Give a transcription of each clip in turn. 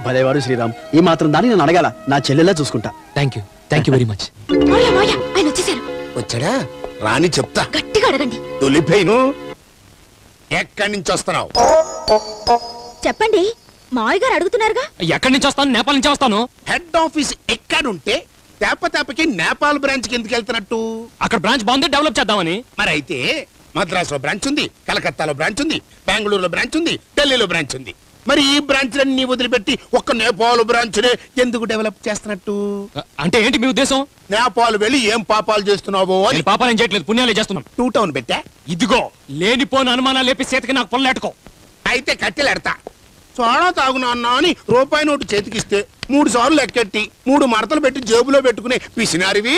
భలేవాడు శ్రీరామ్. ఈ మాత్రం దాన్ని నేను అడగాల? నా చెల్లెలా చూసుకుంటా. Thank you very much. ఆయన వచ్చేసారు. వచ్చాడా? రాని చెప్తా. గట్టిగా అడగండి. తొలిపోయిను. ఎక్కడి నుంచి వస్తున్నావు? చెప్పండి. మావయ్య గారు అడుగుతున్నారుగా. ఎక్కడి నుంచి వస్తాను? నేపాల్ నుంచి వస్తాను. హెడ్ ఆఫీస్ ఎక్కడుంటే తేపకి నేపాల్ బ్రాంచ్ కి ఎందుకు వెళ్తున్నట్టు? అక్కడ బ్రాంచ్ బాగుంది, డెవలప్ చేద్దామని. మరి అయితే మద్రాసులో బ్రాంచ్ ఉంది, కలకత్తాలో బ్రాంచ్ ఉంది, బెంగళూరులో బ్రాంచ్ ఉంది, ఢిల్లీలో బ్రాంచ్ ఉంది. మరి ఈ బ్రాంచ్లన్నీ వదిలిపెట్టి ఒక్క నేపాల్ బ్రాంచ్ నే ఎందుకు డెవలప్ చేస్తున్నట్టు? అంటే ఏంటి మీ ఉద్దేశం? నేపాల్ వెళ్ళి ఏం పాపాలు చేస్తున్నావో అని. పాపాలు చేయట్లేదు, పుణ్యాలే చేస్తున్నాం. 2 టౌన్ పెట్టా. ఇదిగో లేనిపోని అనుమానాలు లేపి చేతికి నాకు పొల్లెట్టుకో. అయితే కట్టెలెడతా. సోడా తాగునా అన్నా అని రూపాయి నోటు చేతికిస్తే 3 సార్లు లెక్కెట్టి 3 మడతలు పెట్టి జేబులో పెట్టుకునే పిసినారివి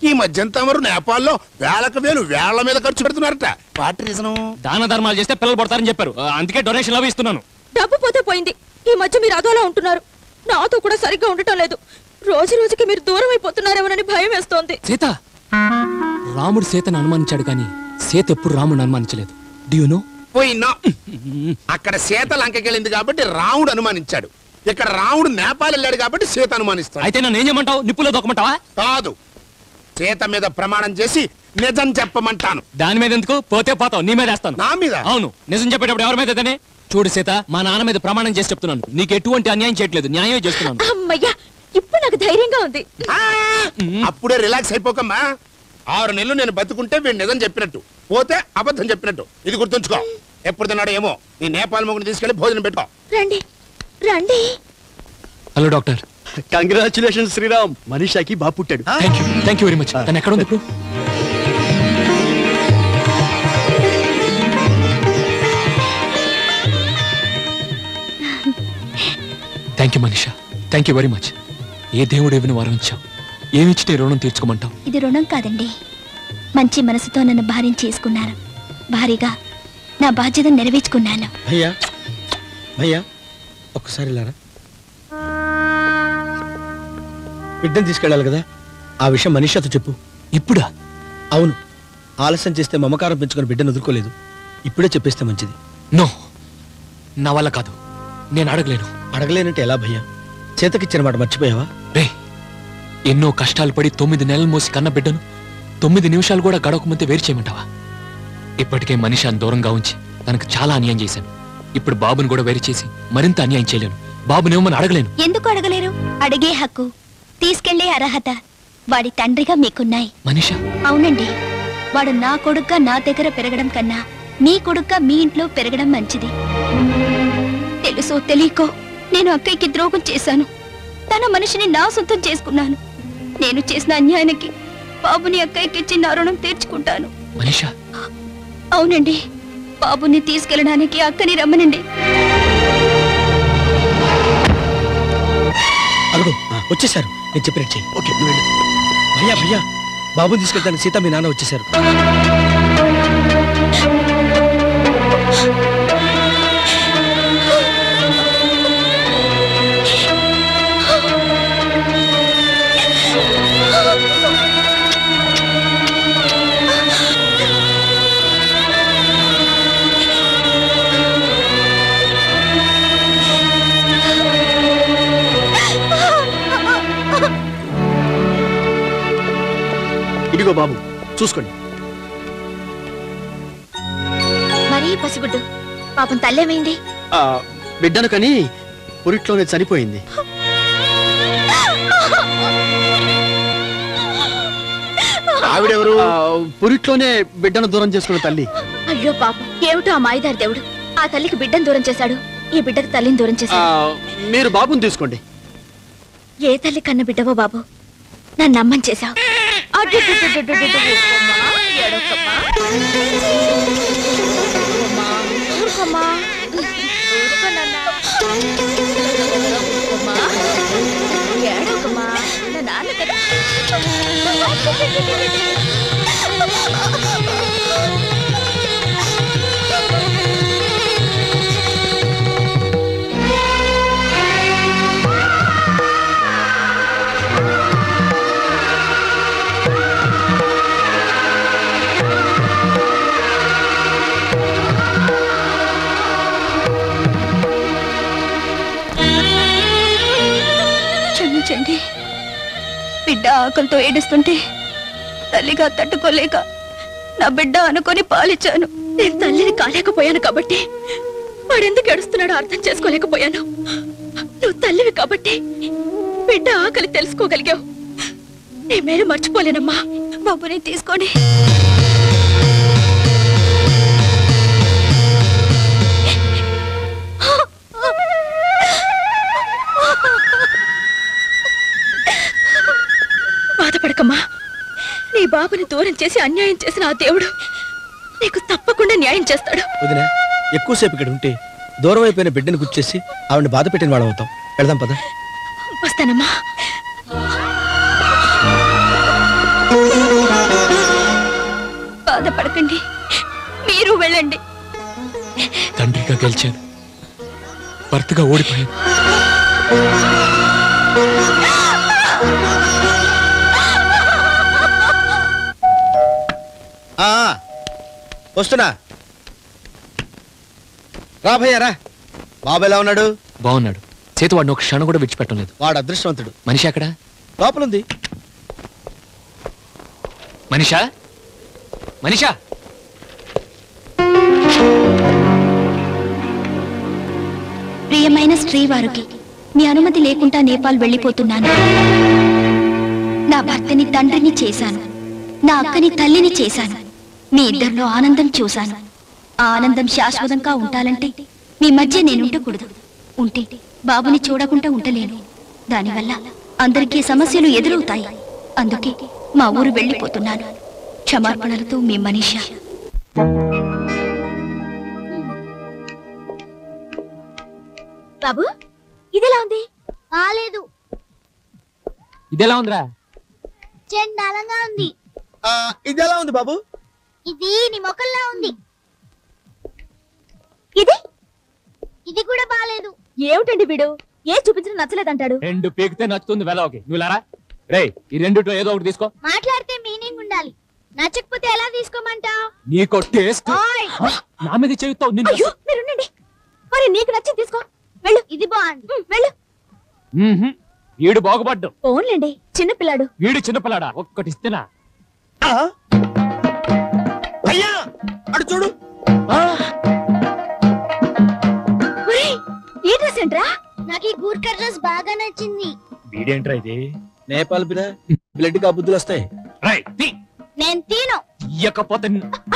ఈ మధ్యంత తమరు నేపాల్లో వేల మీద ఖర్చు పెడుతున్నారట. వాటి రీజను? దాన ధర్మాలు చేస్తే పిల్లలు పడతారని చెప్పారు, అందుకే డొనేషన్ అవి ఇస్తున్నాను. డబ్బు పోతే పోయింది. ఈ మధ్య మీరు అదోలా ఉంటున్నారు. నాతో కూడా సరిగ్గా ఉండటం లేదు. రోజు రోజుకి మీరు దూరం అయిపోతున్నారేమోనని భయం వేస్తోంది. సీత, రాముడు సీతను అనుమానించాడు కానీ సీత ఎప్పుడు రాముడు అనుమానించలేదు. Do you know? పోయినా అక్కడ సీత లంకెళ్ళింది కాబట్టి రాముడు అనుమానించాడు. ఇక్కడ రాముడు నేపాల్ వెళ్ళాడు కాబట్టి సీత అనుమానిస్తాడు. అయితే నన్ను ఏం చేయమంటావు? నిప్పులో దొక్కమంటావా? కాదు, సీత మీద ప్రమాణం చేసి నిజం చెప్పమంటాను. దాని మీద ఎందుకు? పోతే పోతావు, నీ మీద వేస్తాను. నా మీద? అవును. నిజం చెప్పేటప్పుడు ఎవరి మీద? చూడు సీత, మా నాన్న మీద ప్రమాణం చేసి చెప్తున్నాను, నీకు ఎటువంటి అన్యాయం చేయట్లేదు, న్యాయం చేస్తున్నాను. అమ్మయ్యా, ఇప్పుడు నాకు ధైర్యంగా ఉంది. అప్పుడే రిలాక్స్ అయిపోకమ్మా. 6 నెలలు నేను బతుకుంటే వీడు నిజం చెప్పినట్టు, పోతే అబద్ధం చెప్పినట్టు. ఇది గుర్తుంచుకో. ఎప్పుడు తిన్నాడో ఏమో. నీ నేపాల్ మొగుని తీసుకెళ్లి భోజనం పెట్టుకో. రండి రండి. Hello doctor. కంగ్రాచులేషన్ శ్రీరామ్, మనీషాకి బాబు పుట్టాడు. Thank you very much. తను ఎక్కడ ఉంది ఇప్పుడు? Thank you Manisha, thank you very much. ఏ దేవుడు ఏమైనా వరం ఇచ్చావు, ఏమిచ్చితే రుణం తీర్చుకోమంటావు? ఇది రుణం కాదండి, మంచి మనసుతో నన్ను భార్యం చేసుకున్నాను. భారీగా నా బాధ్యత నెరవేర్చుకున్నాను. భయ్యా భయ్యా, ఒక్కసారి లారా. బిడ్డను తీసుకెళ్ళాలి కదా, ఆ విషయం మనీషాతో చెప్పు. ఇప్పుడా? అవును, ఆలస్యం చేస్తే మమకారం పెంచుకొని బిడ్డను వదులుకోలేదు. ఇప్పుడే చెప్పేస్తే మంచిది. నో, నా వల్ల కాదు, నేను అడగలేను. అడగలేనంటే ఎలా భయ్యా? చేతకిచ్చిన మాట మర్చిపోయావా? రే, ఎన్నో కష్టాలు పడి 9 నెలలు మోసి కన్న బిడ్డను 9 నిమిషాలు కూడా గడవకముందే వేరు చేయమంటావా? ఇప్పటికే మనిషాన్ని దూరంగా ఉంచి తనకు చాలా అన్యాయం చేశాను. ఇప్పుడు బాబుని కూడా వేరు చేసి మరింత అన్యాయం చేయలేను. బాబునేమని అడగలేను. ఎందుకు అడగలేరు? అడిగే హక్కు, తీసుకెళ్లే అర్హత వాడి తండ్రిగా మీకున్నాయి. మనీషా? అవునండి, వాడు నా కొడుగ్గా నా దగ్గర పెరగడం కన్నా మీ కొడుగ్గా మీ ఇంట్లో పెరగడం మంచిది. తెలుసో తెలియకో నేను అక్కయ్యకి ద్రోహం చేశాను. తన మనిషిని నా సొంతం చేసుకున్నాను. నేను చేసిన అన్యాయానికి బాబుని అక్కయ్యకి ఇచ్చి నా రుణం తీర్చుకుంటాను. మనీషా? అవునండి, బాబుని తీసుకెళ్ళడానికి అక్కని రమ్మనండి. అడుగు, వచ్చేసారు. నేను చెప్పినట్టు చెయ్యి. ఓకే, నువ్వు వెళ్ళు. భయ్యా భయ్యా, బాబుని తీసుకెళ్తాను. సీత మీ నాన్న వచ్చేసారు. ఇదిగో బాబు, చూసుకోండి. మరీ పసిగుడ్డు పాపం తల్లేమైంది? బిడ్డను కని పురిట్లోనే చనిపోయింది. ఆవిడెవరు? పురిట్లోనే బిడ్డను దూరం చేసుకున్న తల్లి. అయ్యో పాపం, ఏమిటో ఆ మాయదారి దేవుడు ఆ తల్లికి బిడ్డను దూరం చేశాడు, ఈ బిడ్డకు తల్లిని దూరం చేశాడు. మీరు బాబుని తీసుకోండి. ఏ తల్లి కన్న బిడ్డవో బాబు, నన్ను నమ్మని చేశావు. క్షమించండి. బిడ్డ ఆకలితో ఏడుస్తుంటే తల్లిగా తట్టుకోలేక నా బిడ్డ అనుకొని పాలిచ్చాను. నేను తల్లిని కాలేకపోయాను కాబట్టి వాడెందుకు ఏడుస్తున్నాడో అర్థం చేసుకోలేకపోయాను. నువ్వు తల్లివి కాబట్టి బిడ్డ ఆకలి తెలుసుకోగలిగావు. నీ మేలు మర్చిపోలేనమ్మా. బాబుని తీసుకొని బాధపడకమ్మా. నీ బాబుని దూరం చేసి అన్యాయం చేసిన ఆ దేవుడు నీకు తప్పకుండా న్యాయం చేస్తాడు. వదినా, ఎక్కువసేపు ఇక్కడ ఉంటే దూరం అయిపోయిన బిడ్డను గుర్చేసి ఆవిడని బాధ పెట్టిన వాడు అవుతాం. వెళ్దాం పద. వస్తానమ్మా. బాధపడకండి, మీరు వెళ్ళండి. తండ్రిగా గెలిచాను, భర్తగా ఓడిపోయాను. వస్తున్నా. రా భయ్యా రా. బాబు ఎలా ఉన్నాడు? బాగున్నాడు. చేతి వాడిని ఒక క్షణం కూడా విడిచిపెట్టం లేదు. వాడు అదృష్టవంతుడు. మనిషి అక్కడ లోపలుంది. మనిషా, మనిషా. ప్రియమైన శ్రీవారికి మీ అనుమతి లేకుండా నేపాల్ వెళ్ళిపోతున్నాను. నా భర్తని తండ్రిని చేశాను, నా అక్కని తల్లిని చేశాను. మీ ఇద్దరిలో ఆనందం చూశాను. ఆ ఆనందం శాశ్వతంగా ఉండాలంటే మీ మధ్య నేనుండకూడదు. ఉంటే బాబుని చూడకుండా ఉండలేను. దానివల్ల అందరికీ సమస్యలు ఎదురవుతాయి. అందుకే మా ఊరు వెళ్ళిపోతున్నాను. క్షమార్పణలతో మీ మనీషా. బాబు, ఇదెలా ఉంది? బాలేదు. ఇదెలా ఉందిరా? చెండాలంగా ఉంది. ఇది ఎలా ఉంది బాబు? ఇది నీ మొక్కల్లా ఉంది. ఇది ఇది కూడా బాలేదు. ఏమిటండి వీడు? ఏ చూపించడం నచ్చలేదంటాడు. రెండు పీకితే నచ్చుతుంది వెలవకి. నువ్వు లారా రే, ఈ రెండిట్లో ఏదో ఒకటి తీసుకో. మాట్లాడితే మీనింగ్ ఉండాలి. నచ్చకపోతే ఎలా తీసుకోమంటావు? నీకో టేస్ట్. నా మీద చెయ్యితో నిన్ను. అయ్యో, మీరుండండి. మరి నీకు నచ్చింది తీసుకో. వెళ్ళు. ఇది బాగుంది. వెళ్ళు. వీడు బాగుపడ్డు. ఓన్లేండి, చిన్నపిల్లాడు. వీడు చిన్నపిల్లాడా? ఒక్కటి ఇస్తేనా? అయ్యా అడు చూడు. ఏ డ్రెస్ ఏంట్రా? నాకు ఈ గూర్ఖా డ్రెస్ బాగా నచ్చింది. వీడేంట్రా ఇది? నేపాల్ బిరా బ్లడ్ కా బుద్ధులు వస్తాయి. నేను తీను. ఇయ్యకపోతే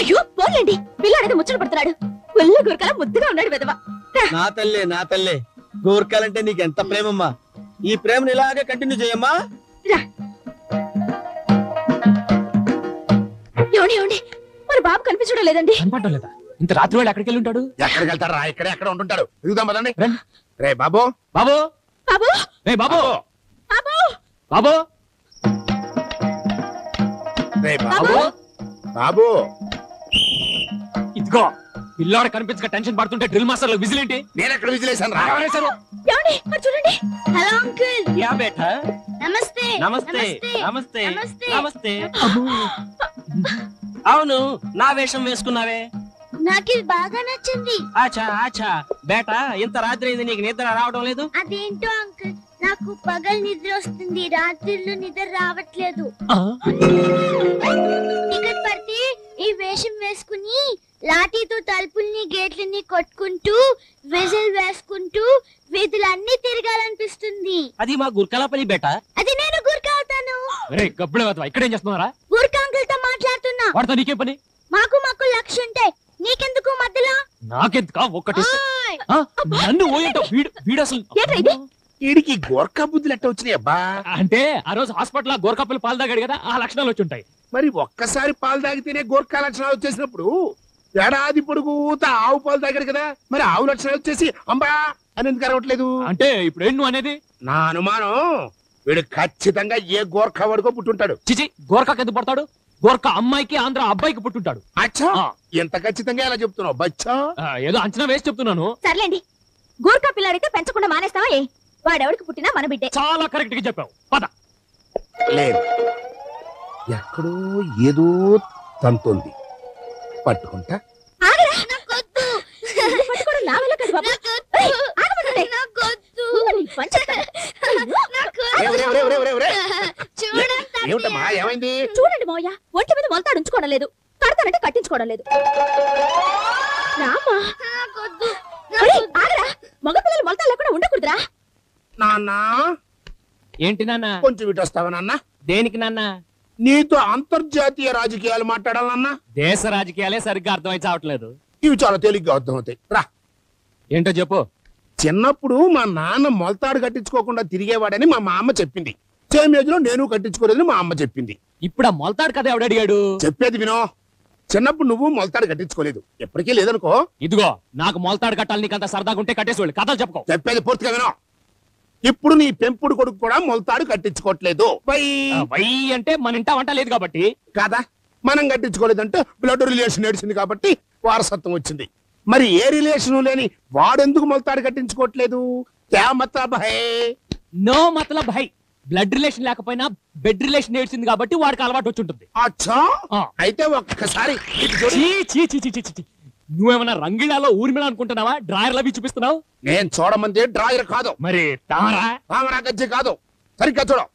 అయ్యో పోలేండి, పిల్లాడేదో ముచ్చట పడుతున్నాడు. ఒళ్ళు గురకలా ముద్దుగా ఉన్నాడు వెదవ. నా తల్లే నా తల్లే, గోర్ఖాలంటే నీకు ఎంత ప్రేమమ్మా. ఈ ప్రేమను ఇలాగే కంటిన్యూ చేయమ్మా. ఏమండి, మన బాబు కనిపించడం లేదండి. కనపడటం లేదా? ఇంత రాత్రి వేళ ఎక్కడికి వెళ్ళి ఉంటాడు? ఎక్కడికి వెళ్తాడు రా? ఇక్కడే ఎక్కడ ఉంటుంటాడు. ఎదుగుదాం పదండి. రండి. రే బాబు, బాబు, బాబు, రే బాబు, బాబు, బాబు, రే బాబు, బాబు. ఇదిగో పిల్లాడు కనిపించక టెన్షన్ పడుతుంటే డ్రిల్ మాస్టర్ విజిల్ ఏంటి? నేను ఎక్కడ విజిలేశాను రా? ఎవరేశారు? ఏమండి మరి చూడండి. Hello uncle. యా బేటా. నమస్తే. నమస్తే నమస్తే నమస్తే. నమస్తే. అవును, నా వేషం వేసుకున్నావే. నాకు ఇది బాగా నచ్చింది. ఆచా ఆచా. బేటా, ఇంత రాత్రి అయింది, నీకు నిద్ర రావడం లేదు? అదేంటో అంకుల్, నాకు పగలు నిద్ర వస్తుంది, రాత్రిళ్ళు నిద్ర రావట్లేదు. టికెట్ పడితే ఈ వేషం వేసుకుని లాఠీతో తలుపుల్ని గేట్లని కొట్టుకుంటూ విజిల్ వేసుకుంటూ వీధులన్నీ తిరగాలనిపిస్తుంది. అది మా గుర్కల పని బేటా. అది నేను గూర్ఖా అవుతాను. రే గబ్బుడు వెధవ, ఇక్కడేం చేస్తున్నారా? గూర్ఖా అంకుల్ తో మాట్లాడుతున్నా. వాడితో నీకేం పని? మాకు లక్ష్యం ఉంటాయి, నీకెందుకు మధ్యలో? నాకెందుకా ఒక్కటి ఇస్తే? ఓయ్! ఆ, నన్ను ఓయంటావు? వీడు అసలు ఏంట్రా ఇది? వీడికి గోర్ఖా బుద్ధులు ఎట్ట వచ్చినాయి అబ్బా? అంటే ఆ రోజు హాస్పిటల్ గోరకప్పలు పాలు తాగాడు కదా, ఆ లక్షణాలు వచ్చి ఉంటాయి. మరి ఒక్కసారి పాలు తాగితేనే గోర్ఖా లక్షణాలు వచ్చేసినప్పుడు ఏడాది పొడుగుతా ఆవు పాలు తాగాడు కదా, మరి ఆవు లక్షణాలు వచ్చేసి అంబా అని ఎందుకు అరవట్లేదు? అంటే ఇప్పుడు ఏం నువ్వు అనేది? నా అనుమానం వీడు ఖచ్చితంగా ఏ గోర్ఖా వాడుకో పుట్టుంటాడు. చిచి, గోరకాకి ఎందుకు పడతాడు? గోరకా అమ్మాయికి ఆంధ్ర అబ్బాయికి పుట్టుంటాడు. అచ్చా, ఆ. ఎంత ఖచ్చితంగా ఎలా చెప్తున్నావు బచ్చా? ఏదో అంచనా వేసి చెప్తున్నాను. సర్లేండి, గూర్ఖా పిల్లాడితే పెంచకుండా మానేస్తావా? ఏ వాడెవడికి పుట్టినా మన బిడ్డే. చాలా కరెక్ట్ గా చెప్పావు. పద. లేదు, ఎక్కడో ఏదో తంతుంది. పట్టుకుంటా. ఆగరా. నాకొద్దు. నిన్ను పట్టుకోవడం నా వల్ల కాదు బాబు. నాకొద్దు. ఏయ్, ఆగమంటుంటే. నాకొద్దు. ముందు నీ పని చెప్తాను. రేవ్, రేవ్, ఏమిటమ్మా ఏమైంది? చూడండి మావయ్య, ఒంటి మీద మొలతాడు ఉంచుకోవడం లేదు, కడతానంటే కట్టించుకోవడం లేదు. రామా, మగపిల్లలు మొలతాడు లేకుండా ఉండకూడదురా. నాన్న ఏంటి నాన్న? కొంచెం ఇటు వస్తావా నాన్న? దేనికి నాన్న? నీతో అంతర్జాతీయ రాజకీయాలు మాట్లాడాలన్నా దేశ రాజకీయాలే సరిగ్గా అర్థమై చావట్లేదు. ఇవి చాలా తేలిగ్గా అర్థమవుతాయి. రా. ఏంటో చెప్పు. చిన్నప్పుడు మా నాన్న మొలతాడు కట్టించుకోకుండా తిరిగేవాడని మా అమ్మ చెప్పింది. సేమ్ ఏజ్ లో నేను కట్టించుకోలేదని మా అమ్మ చెప్పింది. ఇప్పుడు ఆ మొలతాడు కదా ఎవడు అడిగాడు? చెప్పేది వినో. చిన్నప్పుడు నువ్వు మొలతాడు కట్టించుకోలేదు, ఎప్పటికీ లేదనుకో. ఇదిగో నాకు మొలతాడు కట్టాలి, నీకంత సరదాగా ఉంటే కట్టేసి కథలు చెప్పుకో. చెప్పేది పూర్తిగా వినో. ఇప్పుడు నీ పెంపుడు కొడుకు కూడా మొలతాడు కట్టించుకోవట్లేదు. వై అంటే మన ఇంట వంట లేదు కాబట్టి కాదా? మనం కట్టించుకోలేదంటే బ్లడ్ రిలేషన్ ఏడిసింది కాబట్టి వారసత్వం వచ్చింది. మరి ఏ రిలేషన్ లేని వాడెందుకు మొలతాడు కట్టించుకోవట్లేదు? క్యా మతలబ్ హై? నో మతలబ్ హై. బ్లడ్ రిలేషన్ లేకపోయినా బెడ్ రిలేషన్ ఏడ్చింది కాబట్టి వాడికి అలవాటు వచ్చి ఉంటుంది. అచ్చా, అయితే ఒక్కసారి ఇటు చూడు. చీ, చీ, చీ, చీ, చీ, చీ. నువ్వేమన్నా రంగిళాలో ఊర్మిళ అనుకుంటున్నావా? డ్రాయర్ లవి చూపిస్తున్నావు. నేను చూడమంది డ్రాయర్ కాదు, మరి తామరా రామరా గజ్జి కాదు. సరిగ్గా చూడు.